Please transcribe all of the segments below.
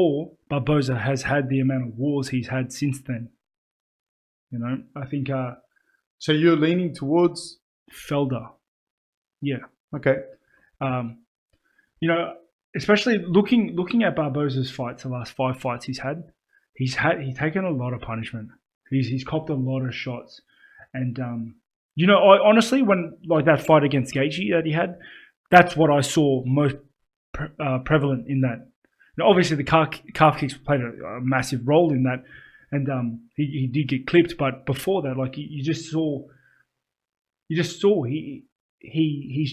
Or Barboza has had the amount of wars he's had since then. You know, I think So you're leaning towards Felder. Yeah. okay. You know, especially looking at Barboza's fights, the last 5 fights he's taken a lot of punishment. He's copped a lot of shots, and you know, I honestly, when like that fight against Gaethje that he had, that's what I saw most prevalent in that. Now, obviously, the calf kicks played a massive role in that, and he did get clipped. But before that, like you just saw his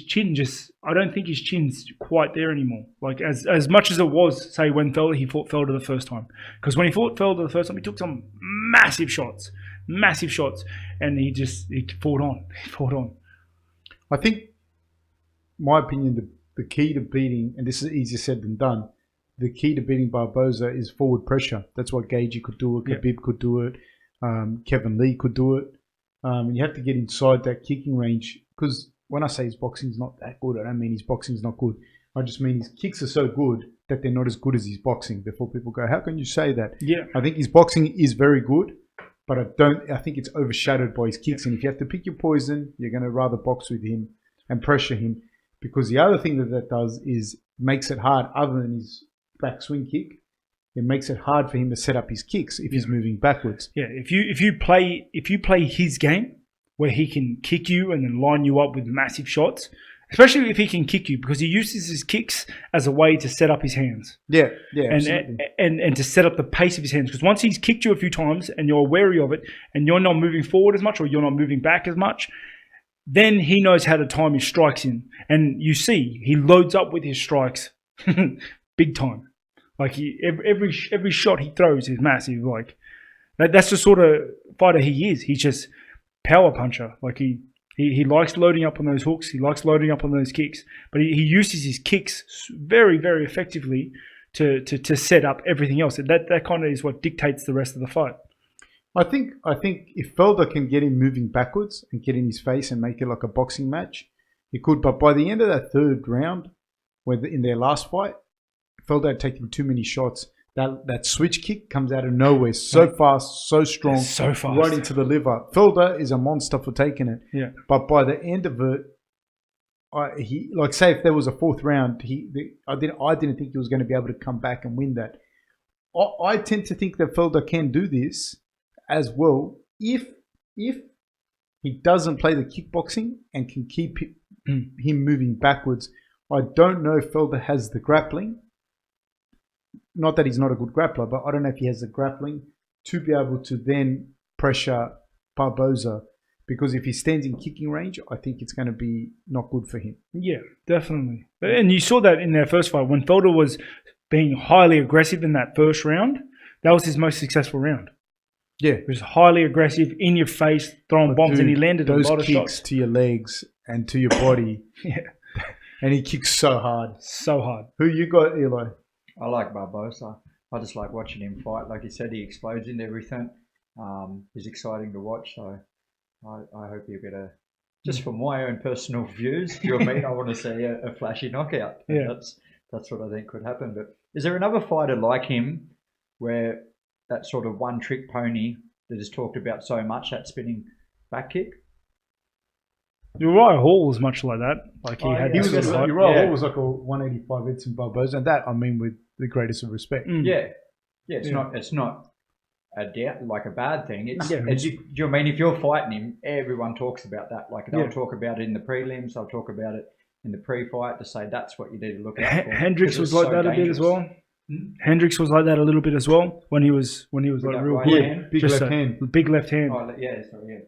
chin just. I don't think his chin's quite there anymore. Like as much as it was, say when he fought Felder the first time, because when he fought Felder the first time, he took some massive shots, and he fought on. He fought on. I think, my opinion, the key to beating, and this is easier said than done, the key to beating Barboza is forward pressure. That's what Gaethje could do it, Khabib could do it, Kevin Lee could do it. And you have to get inside that kicking range, because when I say his boxing's not that good, I don't mean his boxing's not good. I just mean his kicks are so good that they're not as good as his boxing. Before people go, how can you say that? Yeah. I think his boxing is very good, but I think it's overshadowed by his kicks. And if you have to pick your poison, you're going to rather box with him and pressure him, because the other thing that does is makes it hard, other than his backswing kick, it makes it hard for him to set up his kicks if he's moving backwards. Yeah, if you play his game where he can kick you and then line you up with massive shots, especially if he can kick you, because he uses his kicks as a way to set up his hands. Yeah, absolutely. And to set up the pace of his hands, because once he's kicked you a few times and you're wary of it and you're not moving forward as much or you're not moving back as much, then he knows how to time his strikes in. And you see, he loads up with his strikes big time. Like every shot he throws is massive. Like that's the sort of fighter he is. He's just power puncher. Like he likes loading up on those hooks. He likes loading up on those kicks. But he uses his kicks very, very effectively to set up everything else. And that kind of is what dictates the rest of the fight. I think if Felder can get him moving backwards and get in his face and make it like a boxing match, he could. But by the end of that third round, in their last fight, Felder had taken too many shots. That switch kick comes out of nowhere, so fast, so strong, so fast, right into the liver. Felder is a monster for taking it. Yeah. But by the end of it, he like say if there was a fourth round, I didn't think he was going to be able to come back and win that. I tend to think that Felder can do this as well if he doesn't play the kickboxing and can keep him moving backwards. I don't know if Felder has the grappling. Not that he's not a good grappler, but I don't know if he has the grappling to be able to then pressure Barboza. Because if he stands in kicking range, I think it's going to be not good for him. Yeah, definitely. And you saw that in their first fight. When Felder was being highly aggressive in that first round, that was his most successful round. Yeah. He was highly aggressive, in your face, throwing bombs, and he landed a lot of shots. Those kicks to your legs and to your body. Yeah. And he kicks so hard. So hard. Who you got, Eli? I like Barboza. I just like watching him fight. Like you said, he explodes into everything. He's exciting to watch. So I hope you get just for my own personal views, you know what I mean? I want to see a flashy knockout. Yeah. That's what I think could happen. But is there another fighter like him where that sort of one trick pony that is talked about so much, that spinning back kick? Uriah Hall was much like that. Like Uriah Hall was like a 185 Edson Barboza, and that I mean with the greatest of respect. Yeah, it's not a doubt, like a bad thing. It's do you know what I mean? If you're fighting him, everyone talks about that. Like they'll talk about it in the prelims, they'll talk about it in the pre-fight to say that's what you need to look out for. Hendricks was like that a bit as well. Hendricks was like that a little bit as well when he was like real good. Big left hand. Big left hand. Oh yeah, sorry, yeah.